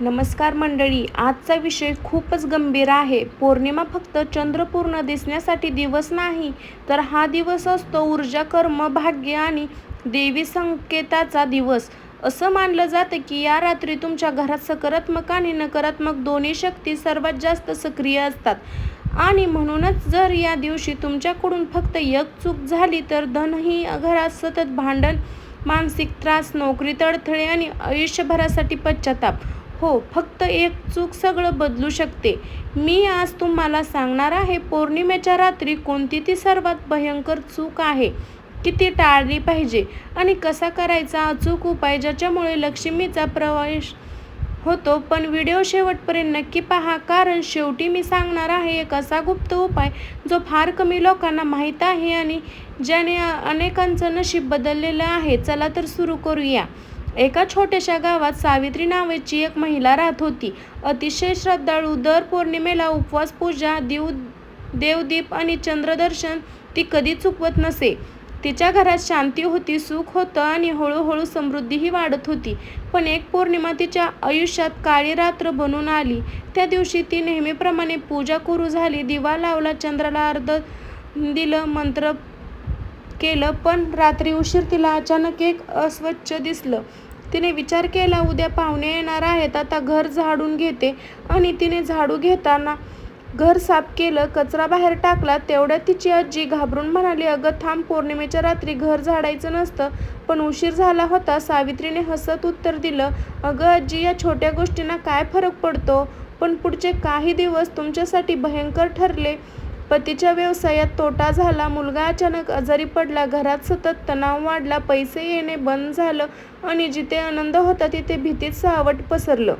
नमस्कार मंडळी, आजचा विषय खूपच गंभीर आहे. पौर्णिमा फक्त चंद्र पूर्ण दिसण्यासाठी दिवस नाही, तर हा दिवस असतो ऊर्जा, कर्म, भाग्य आणि देवी संकेताचा दिवस. असं मानलं जातं की या रात्री तुमच्या घरात सकारात्मक आणि नकारात्मक दोन्ही शक्ती सर्वात जास्त सक्रिय असतात. आणि म्हणूनच जर या दिवशी तुमच्याकडून फक्त एक चूक झाली तर धनही घरात सतत भांडण, मानसिक त्रास, नोकरीत अडथळे आणि आयुष्यभरासाठी पश्चाताप. हो, फक्त एक चूक सगळं बदलू शकते. मी आज तुम्हाला सांगणार आहे पौर्णिमेच्या रात्री कोणती ती सर्वात भयंकर चूक आहे, किती टाळली पाहिजे आणि कसा करायचा अचूक उपाय ज्याच्यामुळे लक्ष्मीचा प्रवेश होतो. पण व्हिडिओ शेवटपर्यंत नक्की पहा, कारण शेवटी मी सांगणार आहे एक असा गुप्त उपाय जो फार कमी लोकांना माहीत आहे आणि ज्याने अनेकांचं नशीब बदललेलं आहे. चला तर सुरू करूया. एका छोट्याशा गावात सावित्री नावाची एक महिला राहत होती. अतिशय श्रद्धाळू, दर पौर्णिमेला उपवास, पूजा, देवदीप आणि चंद्रदर्शन ती कधी चुकवत नसे. तिच्या घरात शांती होती, सुख होतं आणि हळूहळू समृद्धीही वाढत होती. पण एक पौर्णिमा तिच्या आयुष्यात काळी रात्र बनून आली. त्या दिवशी ती नेहमीप्रमाणे पूजा करू झाली, दिवा लावला, चंद्राला अर्घ्य दिलं, मंत्र केलं. पण रात्री उशीर तिला अचानक एक अस्वच्छ दिसलं. तिने विचार केला, उद्या पाहुणे येणार आहेत, आता घर झाडून घेते. आणि तिने झाडू घेताना घर साफ केलं, कचरा बाहेर टाकला. तेवढ्यात तिची आजी घाबरून म्हणाली, अगं थांब, पौर्णिमेच्या रात्री घर झाडायचं नसतं. पण उशीर झाला होता. सावित्रीने हसत उत्तर दिलं, अगं आजी, या छोट्या गोष्टींना काय फरक पडतो? पण पुढचे काही दिवस तुमच्यासाठी भयंकर ठरले. पतीच्या व्यवसायात तोटा झाला, मुलगा अचानक आजारी पडला, घरात सतत तणाव वाढला, पैसे येणे बंद झालं आणि जिथे आनंद होता तिथे भीतीत सावट पसरलं.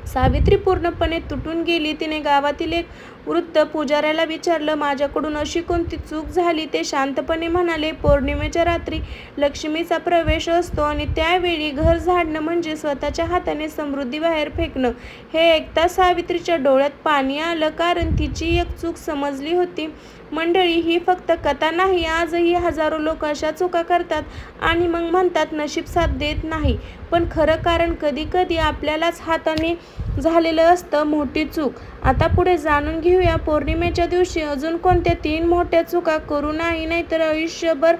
सावित्री पूर्णपणे तुटून गेली. तिने गावातील एक वृद्ध पुजाऱ्याला विचारलं, माझ्याकडून अशी कोणती चूक झाली? ते शांतपणे म्हणाले, पौर्णिमेच्या रात्री लक्ष्मीचा प्रवेश असतो आणि त्यावेळी घर झाडणं म्हणजे स्वतःच्या हाताने समृद्धी बाहेर फेकणं. हे ऐकताच सावित्रीच्या डोळ्यात पाणी आलं, कारण तिची एक चूक समजली होती. मंडळी, ही फक्त कथा नाही. आजही हजारो लोक अशा चुका करतात आणि मग म्हणतात नशीब साथ देत नाही. पण खरं कारण कधी कधी आपल्यालाच हाताने झालेलं असतं मोठी चूक. आता पुढे जाणून घेऊया पौर्णिमेच्या दिवशी अजून कोणत्या 3 मोठ्या चुका करू नाही, नाहीतर आयुष्यभर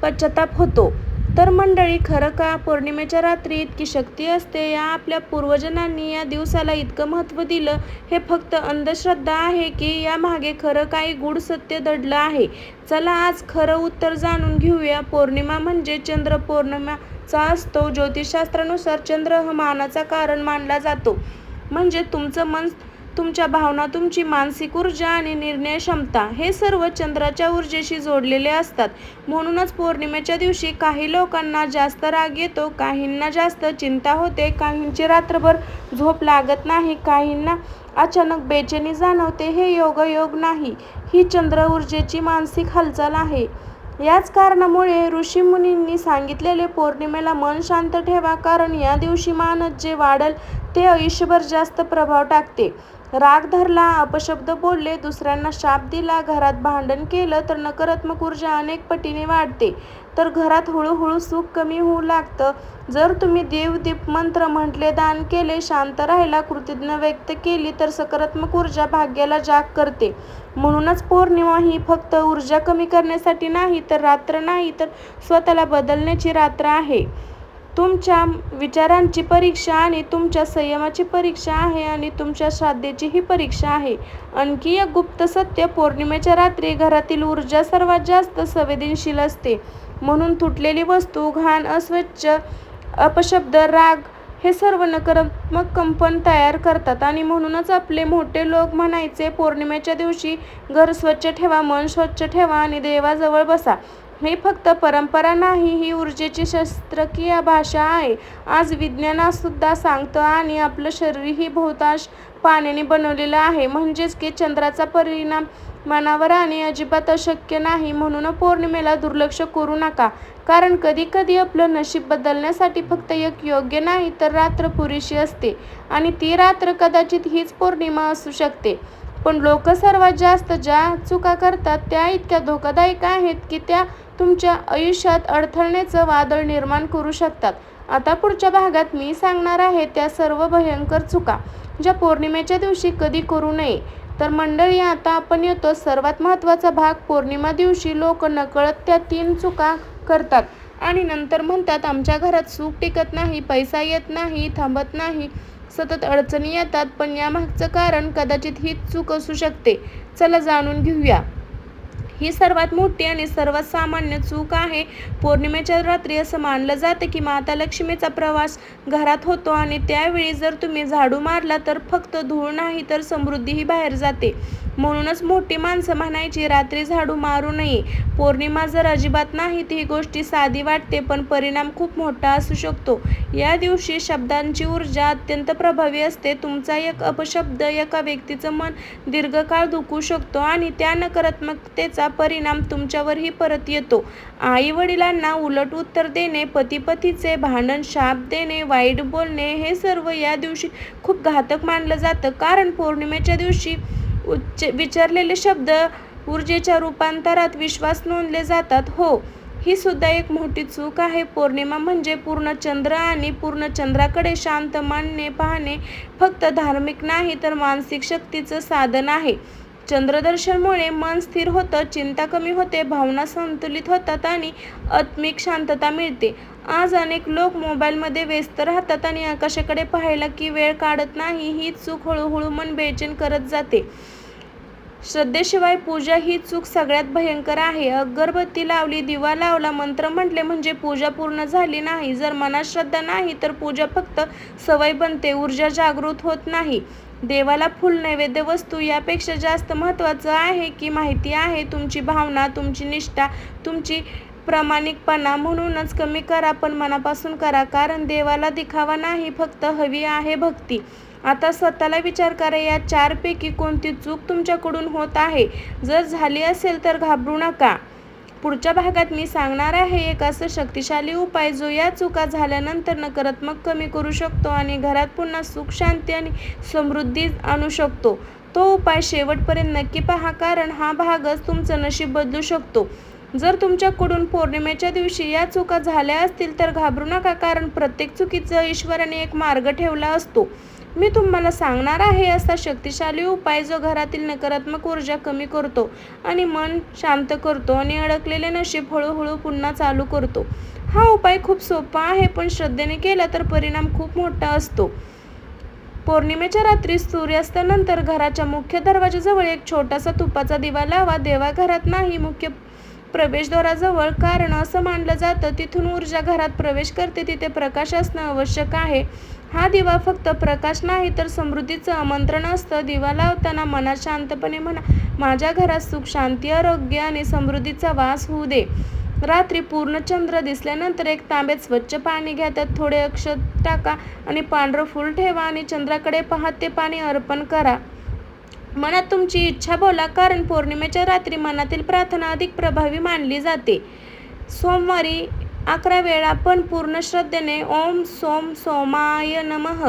पश्चाताप होतो. तर मंडळी, खरं का पौर्णिमेच्या रात्री इतकी शक्ती असते? या आपल्या पूर्वजांनी या दिवसाला इतकं महत्त्व दिलं, हे फक्त अंधश्रद्धा आहे की यामागे खरं काही गूढ सत्य दडलं आहे? चला आज खरं उत्तर जाणून घेऊया. पौर्णिमा म्हणजे चंद्र पौर्णिमाचा असतो. ज्योतिषशास्त्रानुसार चंद्र हा मानाचा कारण मानला जातो. म्हणजे तुमचं मन, तुमच्या भावना, तुमची मानसिक ऊर्जा आणि निर्णय क्षमता हे सर्व चंद्राच्या ऊर्जेशी जोडलेले असतात. म्हणूनच पौर्णिमेच्या दिवशी काही लोकांना जास्त राग येतो, काहींना जास्त चिंता होते, काहींची रात्रभर झोप लागत नाही, काहींना अचानक बेचैनी जाणवते. हे योगायोग नाही, ही चंद्र ऊर्जेची मानसिक हालचाल आहे. याच कारणामुळे ऋषीमुनींनी सांगितलेले पौर्णिमेला मन शांत ठेवा, कारण या दिवशी मानस जे वाढेल ते आयुष्यभर जास्त प्रभाव टाकते. राग धरला, अपशब्द बोलले, दुसऱ्यांना शाप दिला, घरात भांडण केलं तर नकारात्मक ऊर्जा अनेक पटीने वाढते. तर घरात हळूहळू सुख कमी होऊ लागतं. जर तुम्ही देवदीप, मंत्र म्हटले, दान केले, शांत राहिला, कृतज्ञता व्यक्त केली तर सकारात्मक ऊर्जा भाग्याला जाग करते. म्हणूनच पौर्णिमा ही फक्त ऊर्जा कमी करण्यासाठी नाही, तर रात्र नाही, तर स्वतःला बदलण्याची रात्र आहे. तुमच्या विचारांची परीक्षा आणि तुमच्या संयमाची परीक्षा आहे आणि तुमच्या श्रद्धेचीही परीक्षा आहे. आणखी एक गुप्त सत्य, पौर्णिमेच्या रात्री घरातील ऊर्जा सर्वात जास्त संवेदनशील असते. म्हणून तुटलेली वस्तू, घाण, अस्वच्छ, अपशब्द, राग हे सर्व नकारात्मक कंपन तयार करतात. आणि म्हणूनच आपले मोठे लोक म्हणायचे, पौर्णिमेच्या दिवशी घर स्वच्छ ठेवा, मन स्वच्छ ठेवा आणि देवाजवळ बसा. ही फक्त परंपरा नाही, ही ऊर्जेची शस्त्रक्रिया भाषा आहे. आज विज्ञानसुद्धा सांगतं आणि आपलं शरीरही बहुतांश पाण्याने बनवलेलं आहे. म्हणजेच की चंद्राचा परिणाम मनावर आणि अजिबात अशक्य नाही. म्हणून पौर्णिमेला दुर्लक्ष करू नका, कारण कधी कधी आपलं नशीब बदलण्यासाठी फक्त एक योग्य नाही, तर रात्र पुरेशी असते. आणि ती रात्र कदाचित हीच पौर्णिमा असू शकते. पण लोक सर्वात जास्त ज्या चुका करतात त्या इतक्या धोकादायक आहेत की त्या तुमच्या आयुष्यात अडथळ्याचं वादळ निर्माण करू शकतात. आता पुढच्या भागात मी सांगणार आहे त्या सर्व भयंकर चुका ज्या पौर्णिमेच्या दिवशी कधी करू नये. तर मंडळी, आता आपण येतो सर्वात महत्त्वाचा भाग. पौर्णिमा दिवशी लोक नकळत त्या 3 चुका करतात आणि नंतर म्हणतात आमच्या घरात सुख टिकत नाही, पैसा येत नाही, थांबत नाही, सतत अडचणी येतात. पण यामागचं कारण कदाचित हीच चूक असू शकते. चला जाणून घेऊया. ही सर्वात मोठी आणि सर्वात सामान्य चूक आहे. पौर्णिमेच्या रात्री असं मानलं जातं की माता लक्ष्मीचा प्रवास घरात होतो आणि त्यावेळी जर तुम्ही झाडू मारला तर फक्त धूळ नाही तर समृद्धीही बाहेर जाते. म्हणूनच मोठी माणसं म्हणायची रात्री झाडू मारू नये. पौर्णिमा जर अजिबात नाही ही गोष्ट साधी वाटते पण परिणाम खूप मोठा असू शकतो. या दिवशी शब्दांची ऊर्जा अत्यंत प्रभावी असते. तुमचा एक अपशब्द एका व्यक्तीचं मन दीर्घकाळ दुखवू शकतो आणि त्या नकारात्मकतेचा परिणाम तुमच्यावरही परत येतो. आई वडिलांना उलट उत्तर देणे, पती-पतीचे भांडण, शाप देणे, वाईट बोलणे हे सर्व या दिवशी खूप घातक मानलं जातं. कारण पौर्णिमेच्या दिवशी विचारलेले शब्द ऊर्जेच्या रूपांतरात विश्वास नोंदले जातात. हो, ही सुद्धा एक मोठी चूक आहे. पौर्णिमा म्हणजे पूर्ण चंद्र आणि पूर्ण चंद्राकडे शांत मानणे पाहणे फक्त धार्मिक नाही तर मानसिक शक्तीचं साधन आहे. चंद्रदर्शनमुळे मन स्थिर होतं, चिंता कमी होते, भावना संतुलित होतात आणि आत्मिक शांतता मिळते. आज अनेक लोक मोबाईलमध्ये व्यस्त राहतात आणि आकाशाकडे पाहायला की वेळ काढत नाही. ही चूक हळूहळू मन बेचैन करत जाते. श्रद्धेशिवाय पूजा ही चूक सगळ्यात भयंकर आहे. अगरबत्ती लावली, दिवा लावला, मंत्र म्हटले म्हणजे पूजा पूर्ण झाली नाही. जर मनात श्रद्धा नाही तर पूजा फक्त सवय बनते, ऊर्जा जागृत होत नाही. देवाला फुल, नैवेद्य, वस्तू यापेक्षा जास्त महत्त्वाचं आहे की माहिती आहे तुमची भावना, तुमची निष्ठा, तुमची प्रामाणिकपणा. म्हणूनच कमी करा पण मनापासून करा. कारण देवाला दिखावा नाही, फक्त हवी आहे भक्ती. आता स्वतःला विचार करा, या 4 पैकी कोणती चूक तुमच्याकडून होत आहे. जर झाली असेल तर घाबरू नका. पुढच्या भागात मी सांगणार आहे एक असं शक्तिशाली उपाय जो या चुका झाल्यानंतर नकारात्मक कमी करू शकतो आणि घरात पुन्हा सुख, शांती आणि समृद्धी आणू शकतो. तो उपाय शेवटपर्यंत नक्की पहा कारण हा भागच तुमचं नशीब बदलू शकतो. जर तुमच्याकडून पौर्णिमेच्या दिवशी या चुका झाल्या असतील तर घाबरू नका कारण प्रत्येक चुकीचं ईश्वराने एक मार्ग ठेवला असतो. मी तुम्हाला सांगणार आहे असा शक्तिशाली उपाय जो घरातील नकारात्मक ऊर्जा कमी करतो आणि मन शांत करतो आणि अडकलेले नशीब हळूहळू पुन्हा चालू करतो. हा उपाय खूप सोपा आहे पण श्रद्धेने केला तर परिणाम खूप मोठा असतो. पौर्णिमेच्या रात्री सूर्यास्तानंतर घराच्या मुख्य दरवाजाजवळ एक छोटासा तुपाचा दिवा लावा. देवाघरात नाही, मुख्य प्रवेशद्वाराजवळ. कारण असं मानलं जातं तिथून ऊर्जा घरात प्रवेश करते, तिथे प्रकाश असणं आवश्यक आहे. हा दिवा फक्त प्रकाश नाही तर समृद्धीचं आमंत्रण असतं. दिवा लावताना मनात शांतपणे म्हणा, माझ्या घरात सुख, शांती, आरोग्य आणि समृद्धीचा वास होऊ दे. रात्री पूर्ण चंद्र दिसल्यानंतर एक तांब्यात स्वच्छ पाणी घ्या, त्यात थोडे अक्षत टाका आणि पांढरं फूल ठेवा आणि चंद्राकडे पाहत ते पाणी अर्पण करा. मनात तुमची इच्छा बोला कारण पौर्णिमेच्या रात्री मनातील प्रार्थना अधिक प्रभावी मानली जाते. सोमवारी 11 वेळा पण पूर्ण श्रद्धेने ओम सोम सोमाय नमः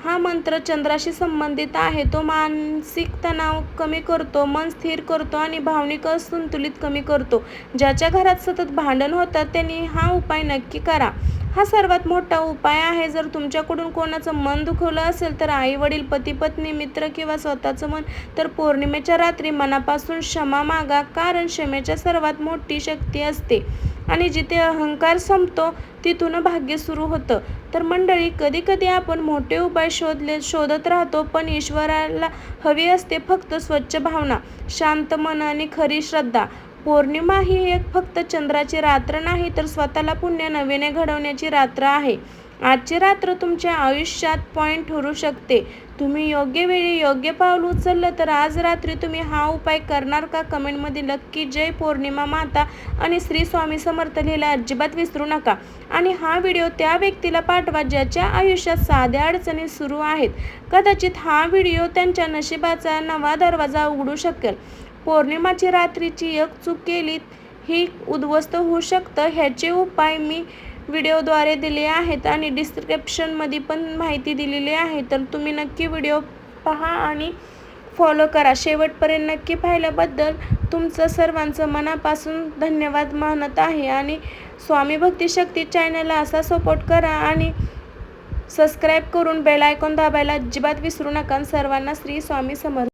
हा मंत्र चंद्राशी संबंधित आहे. तो मानसिक तणाव कमी करतो, मन स्थिर करतो आणि भावनिक असंतुलित कमी करतो. ज्याच्या घरात सतत भांडण होतात त्यांनी हा उपाय नक्की करा. हा सर्वात मोठा उपाय आहे. जर तुमच्याकडून कोणाचं मन दुखवलं असेल तर आई वडील, पती पत्नी, मित्र किंवा स्वतःचं मन, तर पौर्णिमेच्या रात्री मनापासून क्षमा मागा कारण क्षमेच्या सर्वात मोठी शक्ती असते आणि जिथे अहंकार संपतो तिथून भाग्य सुरू होतं. तर मंडळी, कधी कधी आपण मोठे उपाय शोधत राहतो पण ईश्वराला हवी असते फक्त स्वच्छ भावना, शांत मन आणि खरी श्रद्धा. पौर्णिमा ही एक फक्त चंद्राची रात्र नाही तर स्वतःला पुन्हा नव्याने घडवण्याची रात्र आहे. आजची रात्र तुमच्या आयुष्यात पॉइंट ठरू शकते. तुम्ही योग्य वेळी योग्य पाऊल उचललं तर आज रात्री तुम्ही हा उपाय करणार का? कमेंटमध्ये नक्की जय पौर्णिमा माता आणि श्री स्वामी समर्थ लिहायला अजिबात विसरू नका. आणि हा व्हिडिओ त्या व्यक्तीला पाठवा ज्याच्या आयुष्यात साध्या अडचणी सुरू आहेत. कदाचित हा व्हिडिओ त्यांच्या नशिबाचा नवा दरवाजा उघडू शकेल. पौर्णिमाची रात्रीची एक चूक केली ही उद्ध्वस्त होऊ शकतं. ह्याचे उपाय मी व्हिडिओद्वारे दिले आहेत आणि डिस्क्रिप्शनमध्ये पण माहिती दिलेली आहे. तर तुम्ही नक्की व्हिडिओ पहा आणि फॉलो करा. शेवटपर्यंत नक्की पाहिल्याबद्दल तुमचं सर्वांचं मनापासून धन्यवाद मानत आहे. आणि स्वामी भक्ती शक्ती चॅनलला असा सपोर्ट करा आणि सबस्क्राईब करून बेल आयकॉन दाबायला अजिबात विसरू नका. सर्वांना श्री स्वामी समर्थ.